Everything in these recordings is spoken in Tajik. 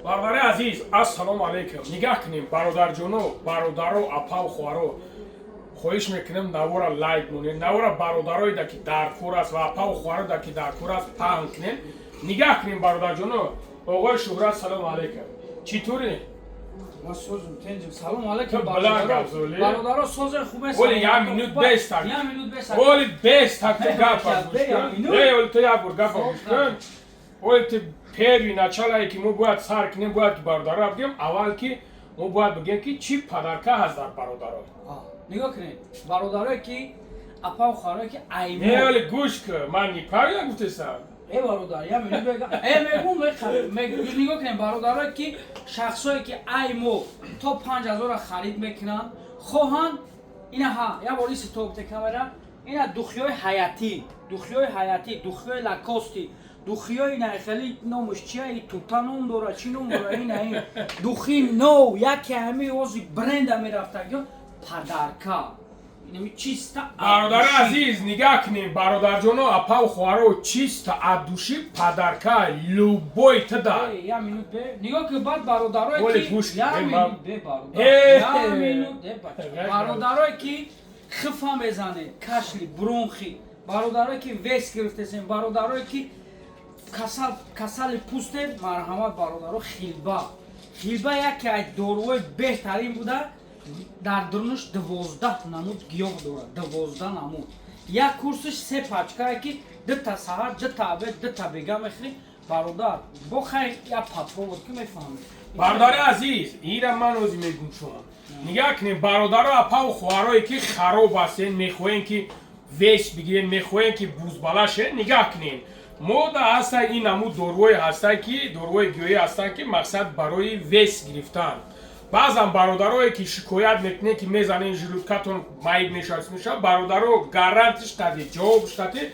Бародари азиз, ассалому алейкум. Нигоҳ кунем бародарҷоно, бародаро, апау, хуҳаро. Хоҳиш мекунем навора лайк монем. Навора бародарое да ки дар кор аст ва апау хуҳаро да ки дар кор аст паҳн кунем. Нигоҳ кунем бародарҷоно. Оғои Шӯҳрат, салому алейкум. Чӣ туре? Ма созим тенҷим. Салому алейкум Баланд гап золи. бародаро созе хубест. Оли як минут бест так. Як минут бест. Оли бест так ту гапа гӯш кун. Оли ту як бор гапа гӯш кун. Оли ту первый началое ки мо бояд сар кунем, бояд ки бародаро бигем, аввал ки мо бояд бигем ки чӣ падарка ҳаст дар бародаро. Нигоҳ кунед. Бародарое ки апа ва хуҳароe ки аймо. Не оли гӯш кун. Ман нипаря гуфтесам. Бародар, як минут бега. Мегум мехарем. Нигоҳ кунед бародарое ки шахсое ки аймо то 5000 харид мекунанд, хоҳанд ина як бор иси тобте камера. Ина духиёи ҳаятӣ, духиёи лакости, духиёи ина хеле номаш чия, и тута ном дора, чӣ ном дора, ина ин духи нов, яке ҳами ози бренда мерафтаги падарка. Инами чиста бародари азиз, нигоҳ кунем бародарҷоно, апау хуҳаро, чиста адуши падарка любой тада. Як минут бе. Нигоҳ ки баъд бародарое ки як минут бе бародар. Як минут бе бародарое ки хифа мезанед, кашли, бронхи, бародарое ки вес гирифтесен, бародарое ки касали пустед, марҳамат бародаро хилба. Хилба яке аз доруҳои беҳтарин буда, дар дурунаш 12 намуд гиёҳ дорад, 12 намуд. Як курсиш 3 пачкае ки 2 та саҳар, 2 та обед, 2 та бега мехӯрӣ. Бародар, бо хай як патровод ки мефаҳмед. Бародари азиз, ира ман ози мегум шумо. Нигоҳ кунем бародаро, апау хуҳарое ки хароб ҳастен, мехоҳем ки веш бигирен, мехоҳем ки бузбала шед, нигоҳ кунем. Мода ҳастанд ин намуд доруҳое ҳастанд ки доруҳои гиёҳӣ ҳастанд ки мақсад барои вес гирифтан. Баъзан бародарое ки шикоят мекунед ки мезанед жилудкатон маиб мешавад, бародаро гарантиш дадед, ҷавобш дадед.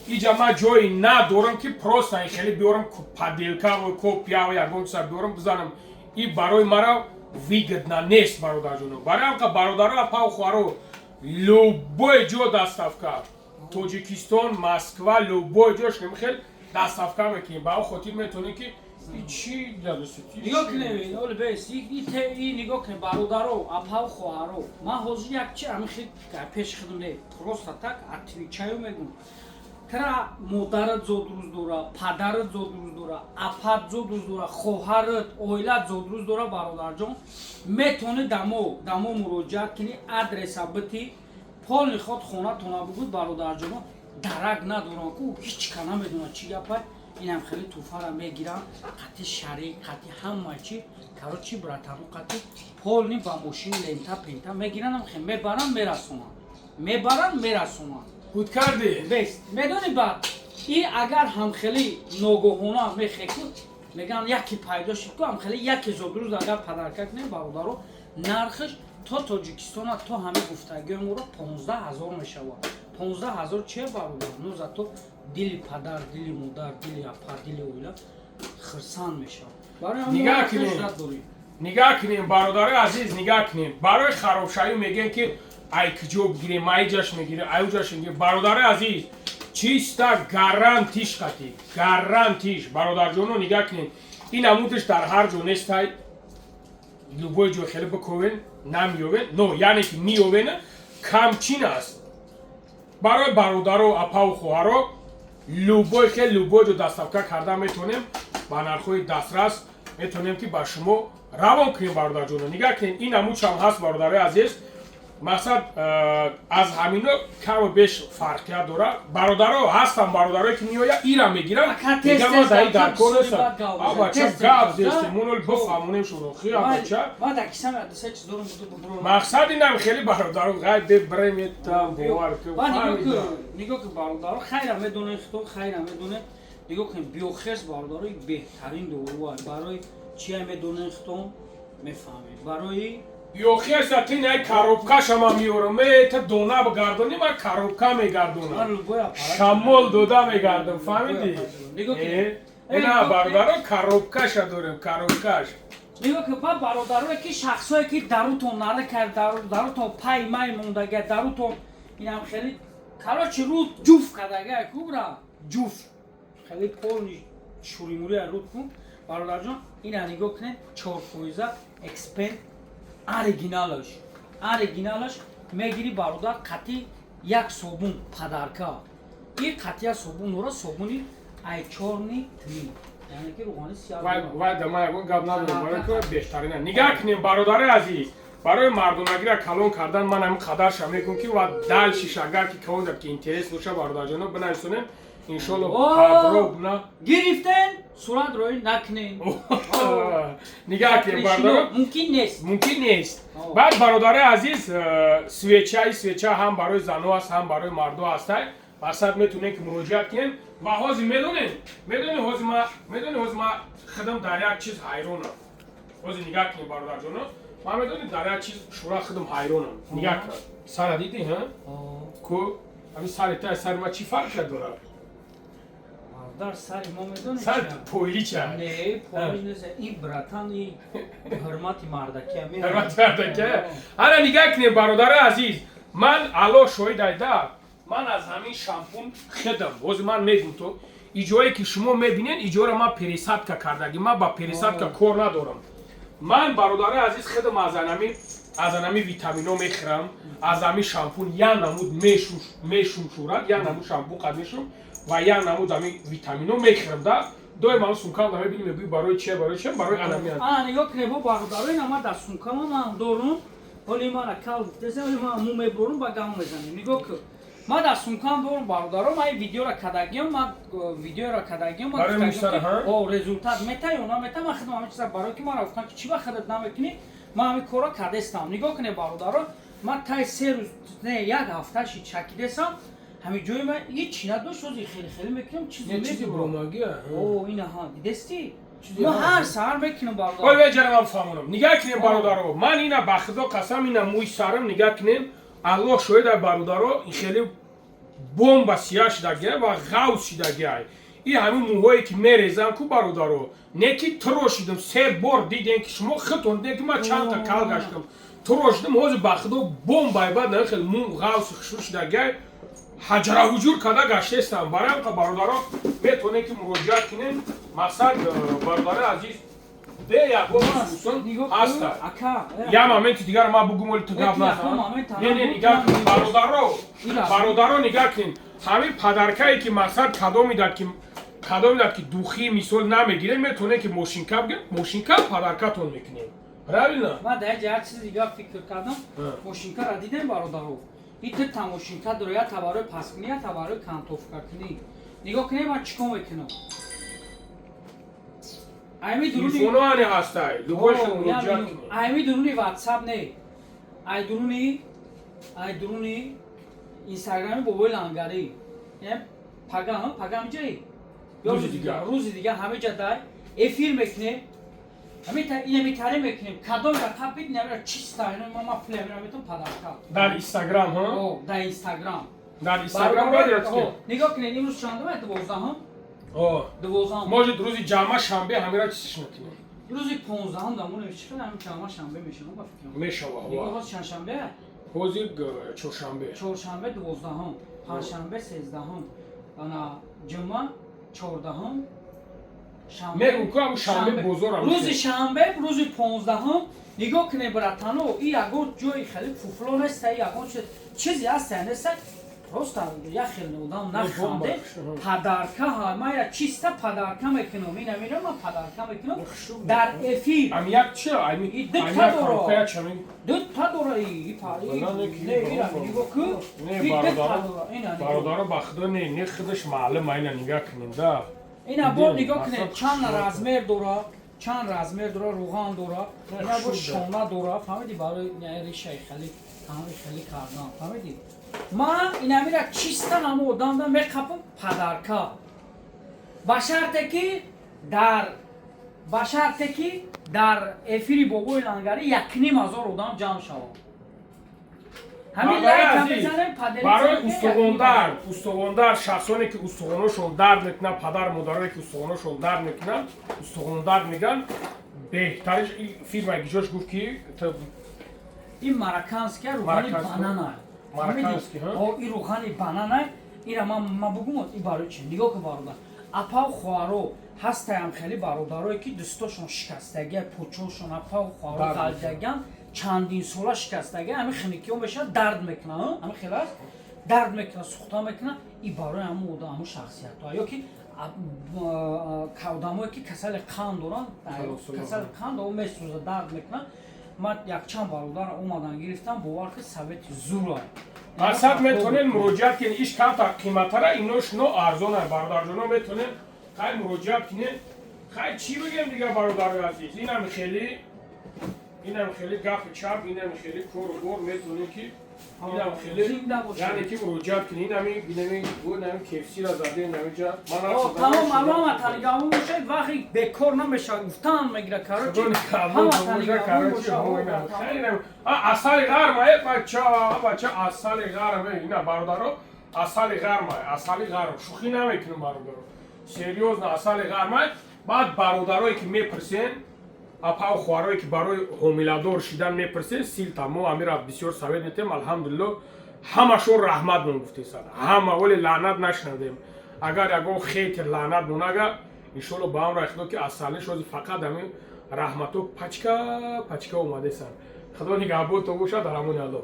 Иҷа ман ҷои надорам ки просто хеле биёрам паделка ва копия ва ягон чиза биёрам бизанам. И барои мара выгодно нест, бародарҷоно. Барои бародаро, апау хуҳаро, любой ҷо доставка. Тоҷикистон, Москва, любой ҷош намехел доставка мекунем. Ба ҳамин хотир метавонем ки чӣ ҷаласати. Нигоҳ кунед, оли бес, нигоҳ кунед бародаро, апау хуҳаро. Ман ҳозир як чи ҳамин хел пеши худам не, просто так отвечаю мегум. Тара модарат зодруз дора, падарат зодруз дора, апат зодруз дора, хоҳарат, оилат зодруз дора, бародарҷон. Метавонед дамо муроҷиат кунӣ, адреса битӣ, полни ход хонатона бугӯд, бародарҷоно. Дарак надорам ку ҳеч ка намедонад чӣ гапа. Инам хеле туфара мегирам, қати шарик, қати ҳама чи, короче братану қати полни ба мошин лента пента мегиранам, хе мебарам мерасонам. Худ карди? Бест. Медони баъд и агар ҳамхели ногоҳона мехеку, меган яке пайдо шид ку ҳамхели 1000 рӯз агар падарка кунем бародаро, нархиш то Тоҷикистона то ҳамин гуфтагиҳои моро 15000 мешавад. 15000 чия бародар? Ну зато дили падар, дили модар, дили апа, дили оила хирсанд мешавад. Нигоҳ кунем бародари азиз, нигоҳ кунем. Барои харобшавӣ мегӯем ки ай киҷо бигирем, ай ҷаш мегирем, ай ҷаш мегирем. Бародари азиз, чиста гарантиш қати, гарантиш. Бародарҷоно, нигоҳ кунем. Ин амудаш дар ҳар ҷо нестай. Любой ҷо хеле биковен, намеёвен, но яъне ки меёвен, камчин аст. Барои бародаро, апау хуҳаро, любой хел любой ҷо доставка карда метавонем, ба нархҳои дастрас метавонем ки ба шумо равон кунем бародарҷоно. Нигоҳ кунем, ин амудшам ҳаст бародари азиз. Мақсад аз ҳамино каму беш фарқият дора. Бародаро ҳастанд, бародарое ки меояд ира мегирам, мегам ман даи дар кор нестам. Бача гап зестем, мон оли бифаҳмонем шурохӣ бача. Мақсад инам хеле бародаро гай бебреметам бовар ки нигоҳ ки бародаро хайра медонед, худо хайра медонед. Нигоҳ кунед биохерс бародарои беҳтарин дору аст. Барои чия медонед худо мефаҳмед. Барои биохерс тин ай коробкашама меёрам, та дона бигардонӣ, ман коробка мегардонам. Шамол дода мегардам, фаҳмидӣ? Ина бародаро коробкаша дорем, коробкаш. нигоҳ ки ба бародарое ки шахсое ки дарутон наракар, дарутон пай май мондага, дарутон инам хеле короче руд ҷуфт кардага кубра ҷуфт хеле полни шуримурия руд кун. бародарҷон ина нигоҳ кунед 4 фоиза эксперт оригиналаш мегири бародар қатъи як собун падарка ин қатъия собунро собуни айчорни тми яъне ки рӯғони сиёҳ вай да ман ягон гап надорам барои ки беҳтарина нигоҳ кунем бародари азиз барои мардумагира калон кардан ман ҳамин қадарша мекунам ки ва дал шишагар ки кавондад ки интерес боша бародарҷоно бинависонем иншолло подробно гирифтен сурат роӣ накунем нигоҳ кунем бародаро мумкин нест баъд бародари азиз свеча ҳам барои зану аст ҳам барои марду ҳастай масад метунем ки муроҷиат кунем ва ҳозир медонем ҳозир ма худам дар як чиз ҳайронам ҳозир нигоҳ кунем бародарҷоно ман медонем дар як чиз шура худам ҳайронам нигоҳ кун сара дидӣ ку ҳамин сари та сари ма чӣ фарқия дорад дар сари мо медонем сар пойлича не пойлич нест ин братани ҳурмати мардакия ҳурмати мардакия ана нигоҳ кунем бародари азиз ман алло шоҳид айда ман аз ҳамин шампун хедам ҳозир ман мегум то иҷое ки шумо мебинед иҷоро ман пересадка кардагим ман ба пересадка кор надорам ман бародари азиз хедам аз анами витамино мехӯрам аз ҳамин шампун як намуд мешумшурад як намуд шампун қад мешум ва як намуд ҳамин витамино мехӯрам да доим ҳамин сумкамда мебинем мегӯи барои чия барои анами нигоҳ кунед бо бародарои нама дар сумкама ман дорум ҳоли мана кал десем ман му меборум ба гам мезанем нигоҳ кун ман дар сумкам дорум бародаро ман видеоро кадагиам результат метаи ё намета ман худам ҳамин чиза барои ки мара гуфтам ки чӣ вақт худат намекунӣ ман ҳамин корро кардестам нигоҳ кунед бародаро ман таи 3 рӯз не як ҳафташи чакидесам ҳамин ҷои ман ҳеҷ надошт ҳозир хеле мекунам чизи бромагия ина ҳа дидести мо ҳар саҳар мекунем бародаро ҳол веҷара ман фаҳмонам нигоҳ кунем бародаро ман ина ба худо қасам ина мӯи сарам нигоҳ кунем аллоҳ шоҳид ай бародаро ин хеле бомба сиёҳ шудагия ва ғавз шудагия ин ҳамин мӯҳое ки мерезам ку бародаро не ки трошидам 3 бор дидем ки шумо хитон дидем ки ман чандта кал гаштам трошидам ҳозир ба худо бомбай бад хеле мӯ ғавз хушур шудагия ҳаҷраҳуҷур када гаштестам барои ҳамқа бародаро метавонем ки муроҷиат кунем мақсад бародари азиз бе ягон хусон ҳаста як моменти дигар ман бугум оли ту гап назанам не нигоҳ кун бародаро нигоҳ кун ҳамин падаркае ки мақсад кадом мидад ки духӣ мисол намегирем метавонем ки мошинка падаркатон мекунем правильно ман дар як чизи дигар фикр кардам мошинкаро дидем бародаро ин ту тамошинка дора як табарои паскунӣ як табарои кантовкакунӣ нигоҳ кунем ман чӣ кор мекунам телефоноане ҳастай айми дуруни ватсап не ай дуруни инстаграми бобои лангарӣ пагам ҷаи рӯзи дигар ҳама ҷа дай эфир мекунем инамитаре мекунем кадом рақаб бидинам чи стайли мама флемра метон падарка дар инстаграм дар инстаграм нигоҳ кунед имрӯз чандума 12 может рӯзи ҷамъа шанбе ҳамира чизиш мекунем рӯзи 15 дамон чиқадар ҳам ҷамъа шанбе мешавад ба фикрам мешавад ҳоз чандшанбе ҳозир чоршанбе 12 панҷшанбе 13 ана ҷумъа 14 мегӯ ку ҳам шанбе бозор рӯзи шанбе рӯзи 15 нигоҳ кунед братано ин ягон ҷои хеле фуфло неста ягон чизи ҳаста неста просто як хеле одам наханде падарка ма як чиста падарка мекунам инамира ман падарка мекунам дар эфир як чи дутта дора бародаро ба худо не худаш маълума ина нигоҳ кунем да ина бо нигоҳ кунед чанд размер дора рӯған дора ина бо шона дора фаҳмиди барои ришаи хеле кардан фаҳмиди ман инамира чиста намо одамда меқапам падарка ба шарте ки дар эфири бобои лангарӣ 1,500 одам ҷамъ шавад барои устувондар шахсоне ки устувоношон дард мекунанд падар модарое ки устувоношон дард мекунанд устувондар меган беҳтариш фирмаи гиҷош гуфт ки ин мараканския рӯғани банана ин рӯғани банана ира ман бугум ин барои чи нигоҳ кун бародар апа хоҳаро ҳастаям хеле бародарое ки дӯстошон шикастагия пӯчошон апау хӯро Дард қалдаган чандин сола шикастагия ҳамин хиникиён беша дард мекунад ҳамин хелас дард мекунад сухта мекунад и барои ҳамун одам ҳамун шахсиятҳо ёки одамое ки касали қанд доранд касали қанд о месӯза дард мекунад ман якчанд бародар омадан гирифтам бовар ки совети зура асад метонен муроҷиат кинен иш камтар қиматтара инош но арзона бародарҷоно метонен хай муроҷиат кинен хай чӣ бигем дига бародари азиз инам хеле гафи чап инам хеле кору бор метонем ки инам хеле яъне ки муроҷиат кинен инами бинами инами кефсира заде инамиҷа тамом ҳаматан ҳамон бошад вақти бекор намешавад гуфтан мегира карочи асали ғарма бача асали ғарма ина бародаро асали ғарма асали ғарм шӯхӣ намекунем бародаро серьёзно асали ғарма баъд бародарое ки мепурсен апау хӯҳарое ки барои ҳомиладор шидан мепурсен сил тамо амира бисёр совет метем алҳамдулилло ҳамашон раҳмат мегуфтесад ҳама вале лаънат нашнадем агар ягон хетр лаънат монага иншоалло ба ам рахдо ки асали шози фақат ҳамин раҳматҳо пачка омадесанд худо нигаҳботон бошад дар ҳамони алло